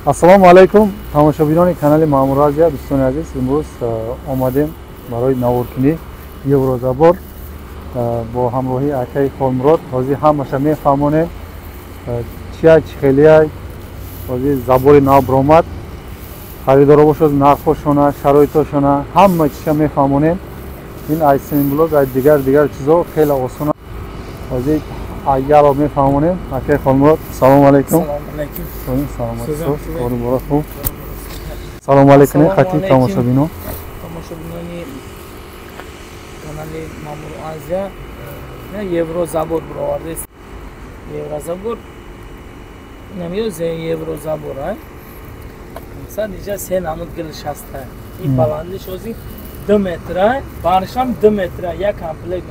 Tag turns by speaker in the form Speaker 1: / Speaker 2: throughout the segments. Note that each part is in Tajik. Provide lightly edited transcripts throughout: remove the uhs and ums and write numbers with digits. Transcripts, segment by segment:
Speaker 1: Ассалому алайкум тамошобинони канали Маъмур Азия. Дӯстони азиз, имрӯз омадем барои наворкунӣ Еврозабор бо ҳамроҳии акаи Холмурод. ҳозир ҳамаша мефаҳмонем чия чихелияй ҳозир забори нав биромад. харидоро бошад нархошона, шароитошона ҳама чиша мефаҳмонем. ин айсин блог ай дигар чизо хеле осона. ҳозир аяло мефаҳмонем акаи Холмурод. Салому алайкум. Салому алейкум хати тамошобино.
Speaker 2: Тамошобинони канали Маъмур Азия Еврозабор бировардест. Еврозабор намёзе Еврозабор мақсад инҷа се намуд гилш ҳаста. ин баландиш ҳозир 2 метр, баршам 2 метр, як комплект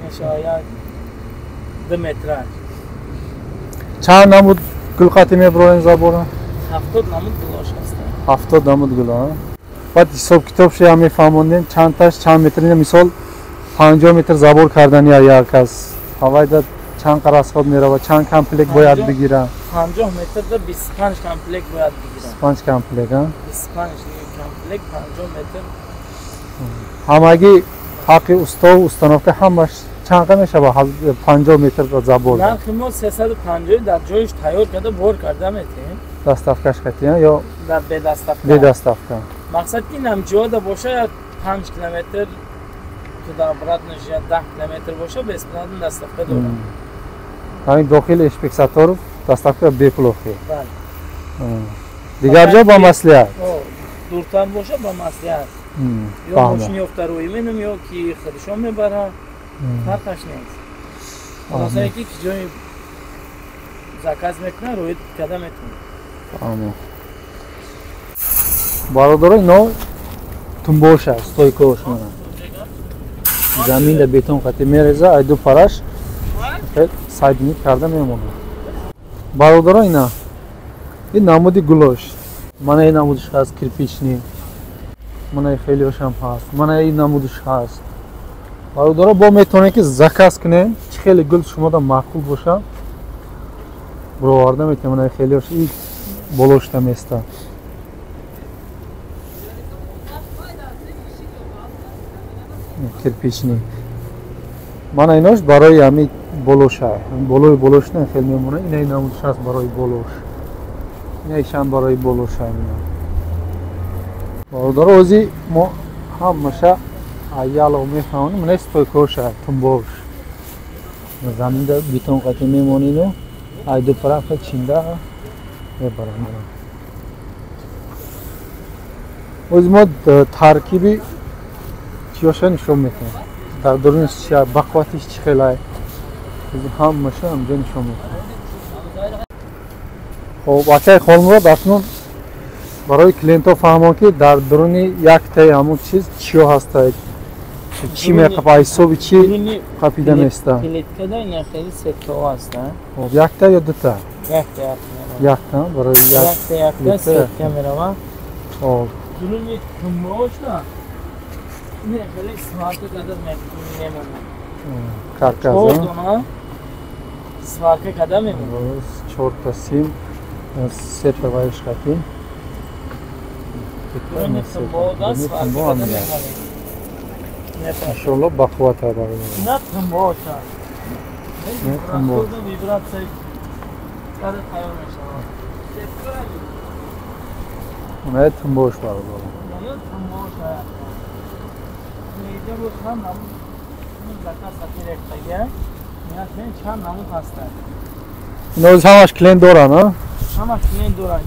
Speaker 2: мешавад 2 метр.
Speaker 1: Чанд намуд гулқати мебароем забора?
Speaker 2: 70 намуд гулош ҳаста.
Speaker 1: 70 намуд гула. Баъд ҳисоб китоб шуя мефаҳмондем чандташ чанд метр. Мисол 50 метр забор кардани як кас ҳавайда чанд расход мерава, чанд комплект бояд бигира?
Speaker 2: 50 метрда 25 комплект бояд бигира.
Speaker 1: 25 комплект,
Speaker 2: 25 комплект 50 метр.
Speaker 1: ҳамаги ҳаққи устов установка ҳамаш чанqa мешава 50 метр забор?
Speaker 2: нархи мо 350 дар ҷоиш тайёр карда бор карда метем.
Speaker 1: Доставкаш катия ё
Speaker 2: дар бедоставка?
Speaker 1: Бедоставка.
Speaker 2: мақсад ки намҷода боша 5 километр туда обратно 10 километр боша бесплатно доставка дорам.
Speaker 1: ҳамин дохили инспексаторов доставка беплохи.
Speaker 2: Бале.
Speaker 1: Дигар ҷо ба маслиҳат.
Speaker 2: дуртар боша ба маслиҳат. ё мошини ёфта рӯи менам ё ки худшон мебара. фарқаш нест. масалан ки ҷои заказ мекунад рӯи када метавонад.
Speaker 1: бародаро ино тумбоша стойкош мана заминда бетон қати мереза айду параш сайдинит карда мемонад. бародаро ина ин намуди гулош мана ин намудиш ҳаст кирпични мана хелиошам ҳаст мана ин намудиш ҳаст. бародаро бо метавонем ки заказ кунем чӣ хеле гул шумода маъқул боша бироварда метавонем. мана хелиош ин болошта места кирпични мана инош барои ҳами болоша болои болош не хел мемона. ина ин намудиш ҳаст барои болош инашам барои болоша. бародаро ҳозир мо ҳамаша аяло мефаҳмонем. мана стойкоша тумбош заминда бетон қати мемонину айду парафа чинда мебарам. ҳозир мо таркиби чиёша нишон метавонем дар дуруниш чия бақувватиш чӣ хелай ҳамаша ҳамҷо нишон метавонем. хоб акаи Холмурод акнун барои клиентҳо фаҳмон ки дар дуруни яктаи ҳамун чиз чиё ҳастад чӣ меқапа ҳисоби чӣ қапида места.
Speaker 2: плиткада ин хели сеткаҳо ҳастанд.
Speaker 1: якта ё дута? якта барои
Speaker 2: якта сетка меравад. дуруни тумбошна ин хели сварка када мемонад.
Speaker 1: каркас
Speaker 2: сварка када мемонад.
Speaker 1: 4 та сим се певаиш қати иншолло бақуввата барои
Speaker 2: ина тумбоша вибратсия када тайёр мешавад.
Speaker 1: ина тумбош бародаро
Speaker 2: тумбоша инҷа бошам намуд заказ сатирехтага ина чанд намуд ҳастанд.
Speaker 1: ино ҳамаш клиент доранд?
Speaker 2: ҳамаш клиент доранд.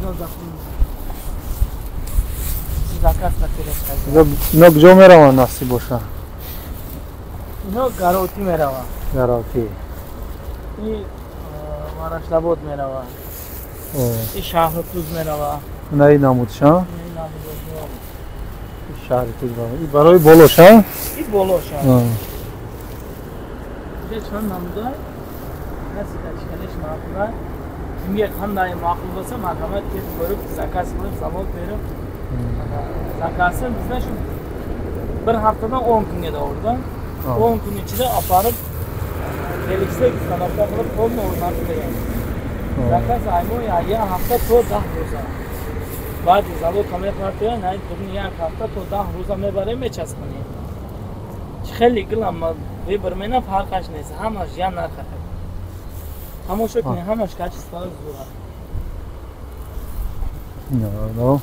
Speaker 2: заказ сатирехтага
Speaker 1: ино куҷо мераванд насиб боша?
Speaker 2: ино гароти мераванд.
Speaker 1: гароти
Speaker 2: ин марашлабод мераванд. ин шаҳрутуз мераванд.
Speaker 1: ина ин намудша?
Speaker 2: ин намуд
Speaker 1: шаҳрутуз барои болоша?
Speaker 2: ин болоша. инҷа чанд намуда насидачкалиш маъқулай. кимге қандай маъқул bo'lsa marhamat kelib ko'rib zakaz qilib savol berib zakazni bizda shu bir haftadan 10 kunga davrda 10 kun ichida olib borib kelishsak uстановка qilib polni o'rnatib beramiz. Zakaz aymo ya hafta to 10 roza. بعد زالو کمی پارتیا نه دنیا کافتا تو 10 روزا میبره میچسبونی. خیلی گلم وی برمنا فرقش نیست. همش یا نرخه. هموشو کنی همش کاش استاد زورا.
Speaker 1: نه.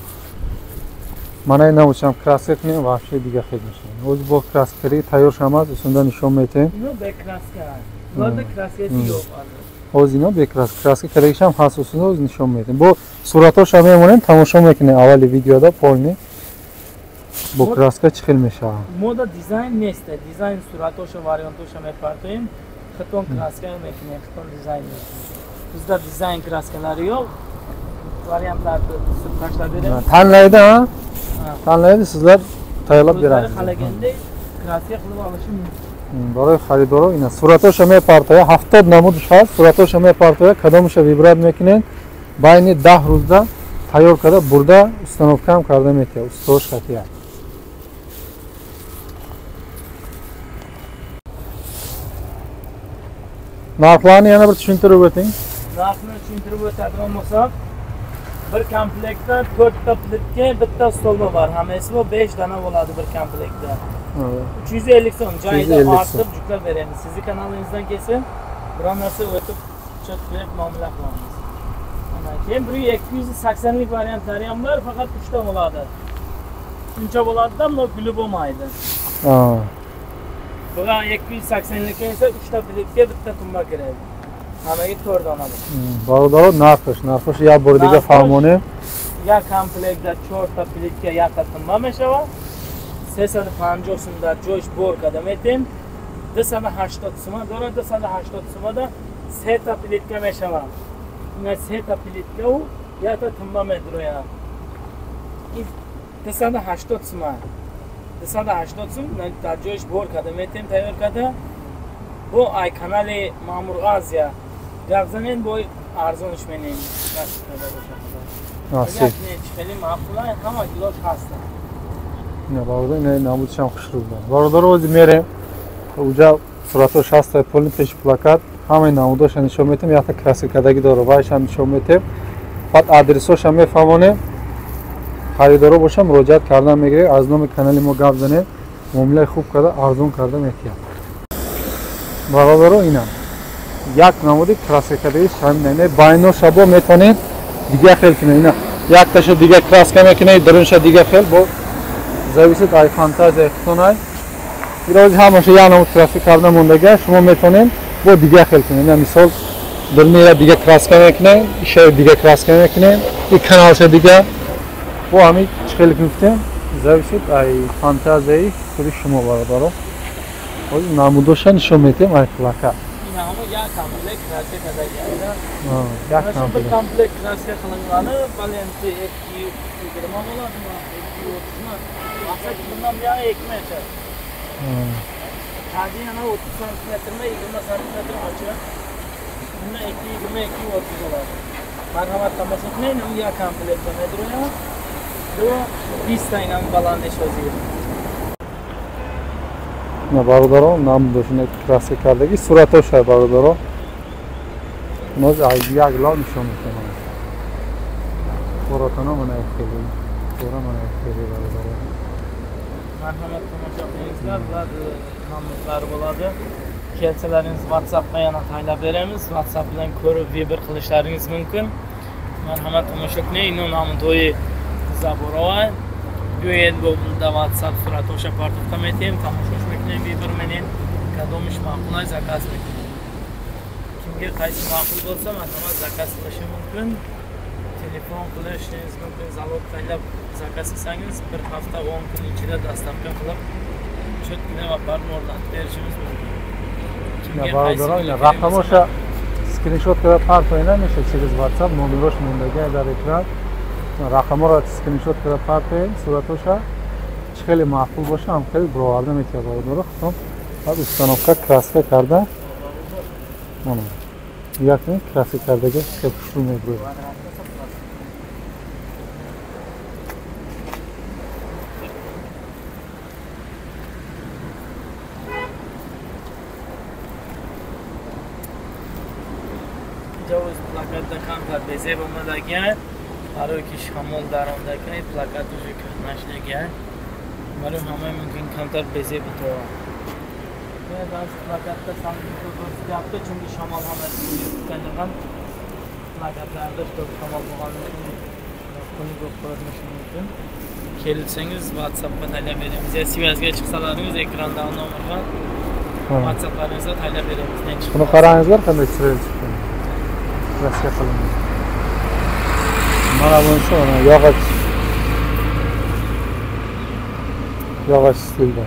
Speaker 1: من این نمی‌شم کراسک کنیم واقعی دیگه خیلی میشه. روز با کراسکری تیار شماست اصلا نشون میده.
Speaker 2: اینو به کراسکر. وارد کراسکیو.
Speaker 1: اوز اینا به کراسک کلیشم حساسون اوز نشون میده. با صورتاش هم میمونن تماشا میکنه اولی ویدیو دا پایینی. با کراسک چخیل میشه.
Speaker 2: مودا دیزاین نیست. دیزاین صورتاش و واریانتاش میپرتیم. خطون کراسک میکنه. خطون دیزاین نیست. bizda dizayn kraskalari yo'q. Variantlar tashlab
Speaker 1: tanlaydi ha? Tanlaydi, sizlar tayyorlab berasiz.
Speaker 2: Xalaganda kraska qilib olishi mumkin.
Speaker 1: برای خریدارا اینا صورتاش همه پارتای 70 نمودش هست. صورتاش همه پارتای کدامش ویبرات میکنین بین 10 روز دا تیار کرده برده установка هم کرده میشه. استوش خطیه. Narxlarni yana bir tushuntirib o'ting.
Speaker 2: Narxni tushuntirib o'tadigan bo'lsak, bir komplektda 4 ta plitka, bitta stolba bor. Hammasi bu 5 dona bo'ladi bir komplektda. 350 so'm joyida ortib juklab beramiz. Sizni kanalingizdan kelsa, biror narsa o'tib chetga muomala qilamiz. Mana keyin bu 280 lik variantlari ham bor, faqat 3 ta bo'ladi. Shuncha bo'ladi-da, bu guli bo'lmaydi. Bura 280 lik esa 3 ta plitka, bitta tumba kerak. Hammaga 4 dona bor.
Speaker 1: Baro narxi ya burdiga farmoni.
Speaker 2: Ya komplektda 4 ta plitka, ya ta tumba meshava. 350 so'mda jo'sh borkada metim. 280 so'm, 280 so'mda 3 ta plitka meshava. Ina 3 ta plitka u ya ta tumba medroya. 280 so'm. 280 so'm ta jo'sh borkada metim tayyor kada. Bu ay kanali Ma'mur Aziya. Gavzanen boy arzonش menim.
Speaker 1: Nasıl?
Speaker 2: Çıkalım maqulay hamma gilosh hasta.
Speaker 1: Ne vardı ne namudşam xuşruzda. Vardı rozi mere. Uca suratosh hasta polni pesh plakat. Hamma namudosh nishon metem ya ta klasikadagi doro vaysham nishon metem. Faqat adresosh ham mefhamone. Xaridoro bosham murojaat kardan megire az nomi kanali mo Gavzanen muomala khub kada arzon kardam ehtiyot. برادر اینا یک نمودی کلاسیکایی شامل نه باینو شبو میتونید دیگه خیلی کنه اینا یک تاشو دیگه کلاسیک میکنه درونش دیگه خیلی با زاویه ای فانتازی اختونای ایروز همش یا نمود کلاسیک کردن موندگه شما میتونید با دیگه خیلی کنه اینا مثال درمیره دیگه کلاسیک میکنه ایشه دیگه کلاسیک میکنه این کانالش دیگه با همین خیلی کنه زاویه ای فانتازی خودی شما برادر Oy namudoshan nishon metem ay plaka.
Speaker 2: Ina hamma ya komplekt kraska kadagida.
Speaker 1: Ya komplekt.
Speaker 2: Komplekt kraska qilingani balanti 220 bo'ladimi? 230mi? Maqsad bundan buyon ekmacha. Hadi yana 30 santimetrmi, 20 santimetr ochib. Bunda 220 230 bo'ladi. Marhamat tomosha qiling, u ya komplekt medroya. Bu 20 ta inan balanti sho'ziga.
Speaker 1: Ne barodaro namudoshan klasikadagi suratosh barodaro. Noz aybiaglo nishon metem. Foratona mana ekeli. Fora mana ekeli barodaro.
Speaker 2: Marhamat tomosha qilingizlar, bular namudlar bo'ladi. Kelsalaringiz WhatsAppga yana taylab beramiz. WhatsApp bilan ko'rib Viber qilishlaringiz mumkin. Marhamat tomosha qiling, namudoyi Zaborova. Göğen bu da WhatsApp suratosha partofta metem, tamoshash mekinam Viber menen kadomish ma'qulay zakaz mekinam. Kimga qaysi ma'qul bo'lsa, marhamat zakaz qilishi mumkin. Telefon qilishingiz mumkin, zalog taylab zakaz qilsangiz bir hafta 10 kun ichida dastavka qilib chetga va parmordan berishimiz mumkin.
Speaker 1: Kimga qaysi raqam o'sha screenshot qilib partoyna mesha через WhatsApp nomerosh mendagi dar ekran рақамро скриншот када партоем суратоша чӣ хеле маъқул боша ҳам хеле бироварда метавад бародаро хутон баъд установка краска карда мана як не краска кардаги хеле хушрӯ мебурад
Speaker 2: ҷавоз плакатда kamtar beze bo'lmagan, baraki shamol darondagan plakat уже nashnagan. Mana hamma mumkin kamtar beze bito. Ben plakatta sanki ko'rsatyapti, chunki shamol hammasi tutgandan plakatlarda shamol bo'lganligi buni ko'rinishi mumkin. Kelsangiz WhatsAppga taylab beramiz. Ya svязga chiqsalaringiz ekranda nomerga WhatsApp'laringizga taylab beramiz.
Speaker 1: Buni qarangizlar qanday chiroyli chiqqan. Rossiya qilindi. Mana bunisi yog'och stilda.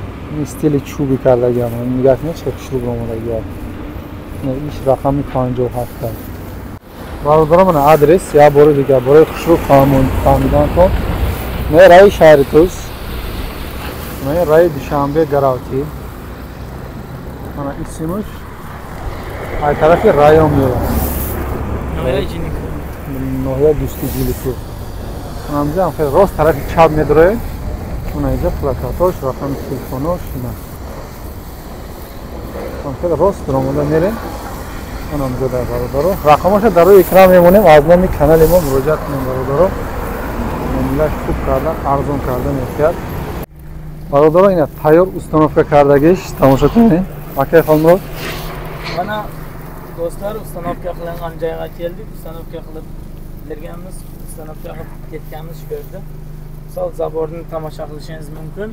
Speaker 1: Stili chubi kardagan. Nigahni chiqib shu bo'lmagan. Ish raqami 57. Barodarim mana adres ya boriga bori Xushru Xonimdan to. Ne Ray Şarituz. Ne Ray Dushanbe Garauti. Mana isimiz ay tarafı rayon yo'li. Noya Dustijiliku. Namzam xeyr rost tarafı chap metroy. Unayda plakatosh, raqam telefonosh shuna. Xeyr rost durumda nere? Onamda da barodaro. Raqamosha daro ekran memonim, azmami kanalima murojaat qiling barodaro. Millat ko'p kardan, arzon kardan ehtiyot. Barodaro ina tayyor ustanovka kardagish tomosha qiling. Aka xonimlar.
Speaker 2: Mana do'stlar ustanovka qilingan joyga keldik. Ustanovka qilib berganmiz, ustanovka qilib ketganmiz shu yerda. Misol zaborni tomosha qilishingiz mumkin.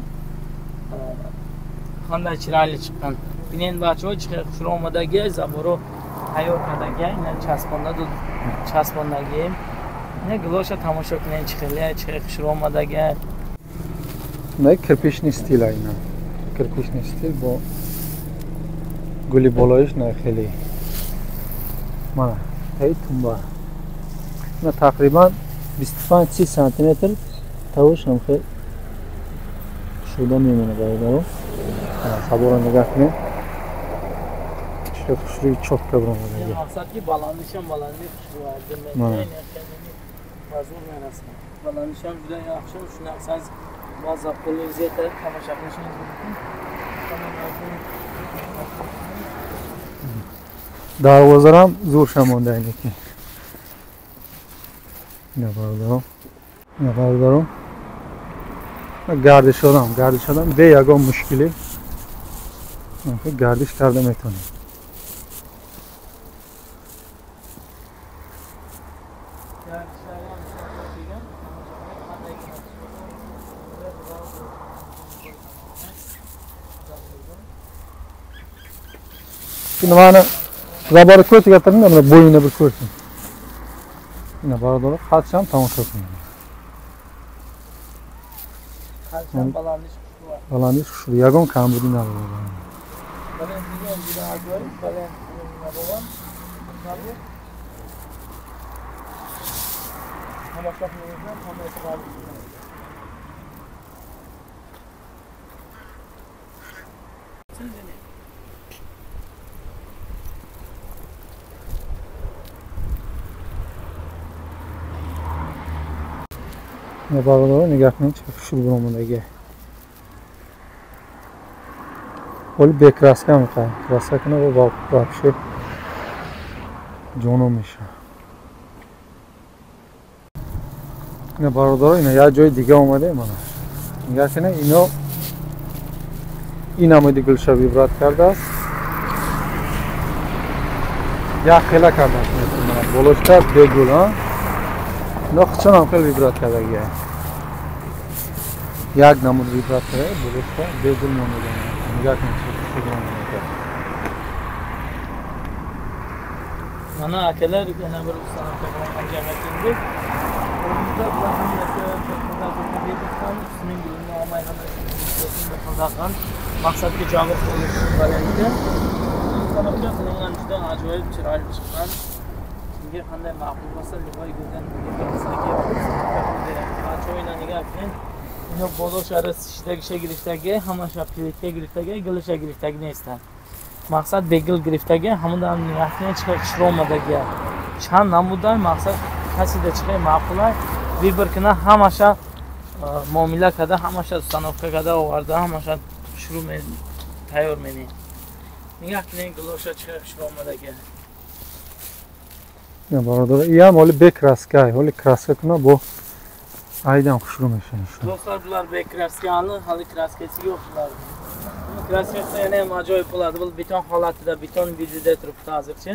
Speaker 2: Qanday chiroyli chiqqan. Binen bachoy chiqib Xushromadagi zaboro tayyorkadagi, ina chaspondagi ne glosha tomosha qiling chiqib Xushromadagi.
Speaker 1: Ne kirpishni stil aynan. Kirpishni stil bu guli boloyish narxili. Mana hey tumba. Mana taqriban 25 cm tavush ham xel shuda memona baydo. Sabora nigah qiling. Xushru chokka bo'ladi.
Speaker 2: Maqsadki balandisham xushru ardim. Mazmun emas. Balandisham juda yaxshi, shunaqa siz muvazzaf qo'lingiz yetib tomosha qilishingiz mumkin.
Speaker 1: Darvozalar ham zo'r shamondagiki. Ne barodaro. Gardishdan beyagon mushkili. Gardish kardam aytoni. Şimdi bana zabarı kötü getirin de böyle boyuna bir körsün. Yine baradolu kaçacağım tamam körsün.
Speaker 2: Kaçacağım balandiş kuşu var.
Speaker 1: Balandiş kuşu. Yagon kambudin alıyor.
Speaker 2: Ben biliyorum bir daha görüm. Ben babam. Tabii. Ama şafımızdan tam etrafı.
Speaker 1: Ne barodoro nigahni chiqib shu bo'lmadagi. Qo'l bekraskami qay? Kraskani bu вообще jonom ish. Ne barodoro ina ya joy diga omade mana. Nigahni ino inamidi gulsha vibrat karda. Ya khela karda. Mana boloshta begul ha. No qachon ham qil vibrat kardaga. Jak namud vibrat karda boloshta begul mo'nagan. Nigahni
Speaker 2: Mana akalar yana bir ustanovka qilingan joyga keldik. O'zimizda bular hammasi uning yo'lini olmay qilgan maqsadga javob qo'yish varianti. Ustanovka qilingan juda ajoyib chiroyli chiqqan. Kimga qanday ma'qul bo'lsa, liboy go'zal ino bozor shidagi girifdagi, hamasha piletga girifdagi, gilishga girifdagi nesdan. Maqsad begil girifdagi, hamdan nigahni chiqib Xushromadagi. Chan namudan maqsad kasida chiqay ma'qulay. Bir-birkina hamasha muomala kada, hamasha ustanovka kada ovarda, hamasha shuru men tayyor meni. Nigahni gilishga chiqib Xushromadagi.
Speaker 1: Ya barodor, iyi ham oli B kraska, oli kraska kuna bu aydan xushrum ekan shu.
Speaker 2: Do'stlar, bular B kraskani, hali kraskasi yo'q bular. Bu kraskasi yana ham ajoyib bo'ladi. Bu beton holatida, beton yuzida turibdi hozircha.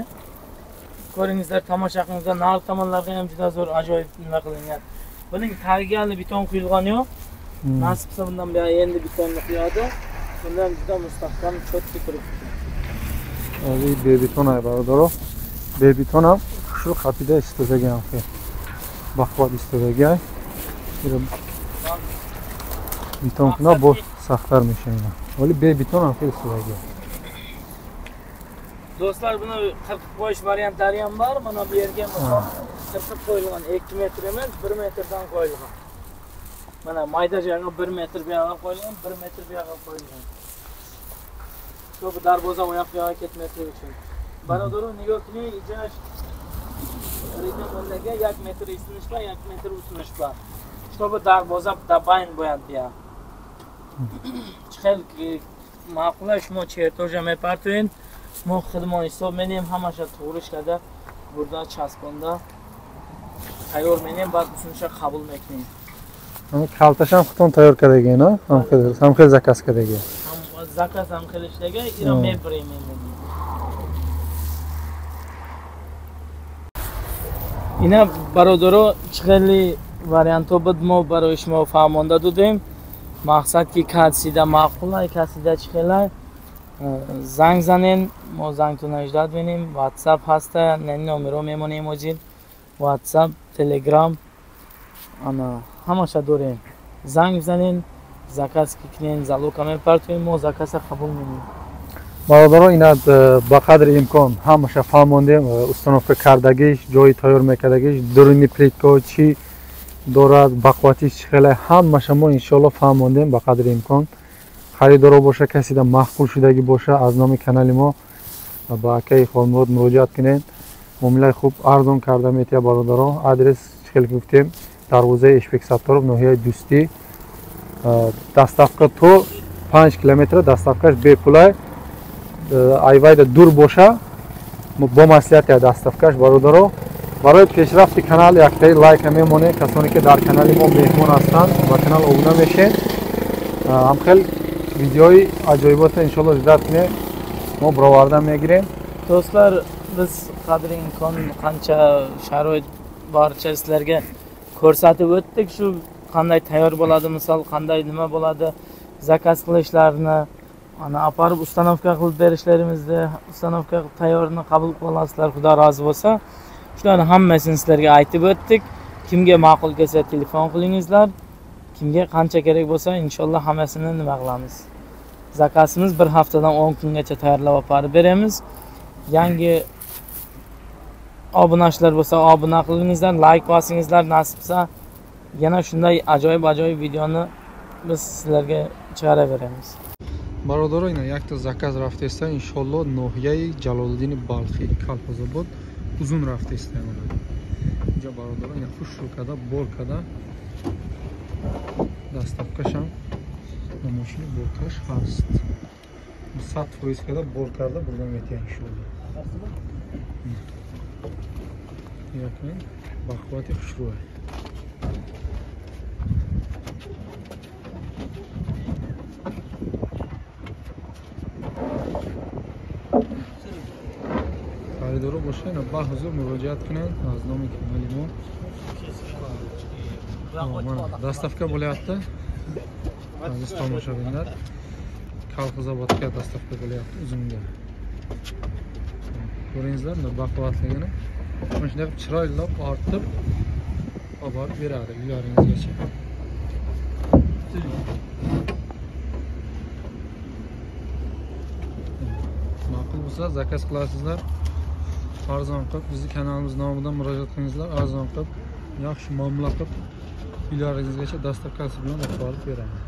Speaker 2: Ko'ringizlar, tomosha qilingizlar, narx tomonlarga ham juda zo'r ajoyib nima qilingan. Buning tagiga hali beton quyilgan yo'q. Nasib qilsa bundan buyon endi betonni quyadi. Bundan juda mustahkam, cho'tki turibdi.
Speaker 1: Hozir B beton ay barodor. B beton ham shu xatida istagan xey. Baqvat istagan. Beton kuna boş saxtar meşayna. Oli B beton ham xey istagan.
Speaker 2: Do'stlar, buni 40 qo'yish variantlari ham bor. Mana bu yerga 40 qo'yilgan, 2 metr emas, 1 metrdan qo'yilgan. Mana mayda joyga 1 metr bu yoqqa qo'yilgan, 1 metr bu yoqqa qo'yilgan. Shu bu darvoza oyoq yo'qqa ketmaslik uchun. Barodoru nigokni ijash региондagi 1 metr isinish bilan 1 metr usinish bilan. Чтобы darvoza dabайн bo'yab ya. Chiqil ma'qulay shmo chertoja mepartuin. Mo xidmon hisob menim hamasha to'g'ri ishlarda burada chasponda tayyor menim ba'd usunishga qabul mekning.
Speaker 1: Ama kaltaşam xton tayyorkadagi, no? Ham xil zakaskadagi.
Speaker 2: Ham zakaz ham qilishdagi ira mebraymen. Ina barodoro chiqili varianto budmo baroy shmo fahmonda dudim. Maqsad ki kasida ma'qulay, kasida chiqilay. زنگ زنین، ما زنگتون اجداد بینیم. واتساپ هسته، نمره میمونه ایموجین. واتساپ، تلگرام، انا همه شد داریم. زنگ زنین، زکاس کنین، زالوکا میپرتویم، ما زکاس قبول می‌کنیم.
Speaker 1: برادران اینا با قدر امکان همش فهموندیم استانوف کردگیش، جای تایور میکردگیش، درونی پلیتکو چی دارد، بقواتیش خیلی همش ما انشالله فهموندیم با قدر امکان. خریدار باشه کسی در محقول شدگی باشه از نام کانال ما با اکی خانواد مراجعت کنین. معامله خوب ارزان کرده میتونه برادران. آدرس خیلی گفتیم دروازه اشپک ستارب ناحیه دوستی. دستافکا تو 5 کیلومتر دستافکاش به پولای ایوای دور باشه با مسئولیت دستافکاش برادران. برای پیشرفت کانال یک تای لایک میمونه. کسانی که در کانال ما مهمان هستند با کانال ابونه میشین. هم خیلی ویدیوی ajoyibot inshaalloh juda kunga ma birovardan megirem.
Speaker 2: Do'stlar, biz qadri imkon qancha sharoit barcha sizlarga ko'rsatib o'tdik. Shu qanday tayyor bo'ladi, misol qanday nima bo'ladi, zakaz qilishlarini, ana aparib ustanovka qilib berishlarimizni, ustanovka tayyorini qabul qilasizlar, Xudo rozi bo'lsa. Shularni hammasini sizlarga aytib o'tdik. Kimga ma'qul kelsa telefon qilingizlar. Kimga qancha kerak bo'lsa, inshaalloh hammasini nima qilamiz. Zakasimiz bir haftadan 10 kungacha tayyorlab olib beramiz. Yangi obunachilar bo'lsa, obuna qilingizlar, like bosingizlar, nasib bo'lsa yana shunday ajoyib videoni biz sizlarga chiqaraveramiz.
Speaker 1: Barodaro ina yakta zakaz raftesdan inshaalloh nohiyai Jaloliddin Balxi Kalxozobod uzun raftesdan bo'ladi. Inja barodaro ina xushro'kada, bolkada دستافکاش هم ماشین بولکاش هست 100% kadar bol karda buradan metiyen iş oldu. Yakın bakvati kuşruğa. Xaridorlar boshqa bahuzur murojaat qiling. Naznoma kanalimo. Dastavka bo'lyapti. Aziz tomoshabinlar, Kalxozobodga dastavka bo'lyapti uzunga. Ko'ringizlar, baquvvatligini. Mana shunday chiroylab ortib olib beradi uylaringizgacha. Ma'qul bo'lsa zakaz qilasizlar. Arzon qilib bizning kanalimiz nomidan murojaat qilingizlar. Arzon qilib, yaxshi muomala qilib uylaringizgacha dastavkasi bilan olib borib beramiz.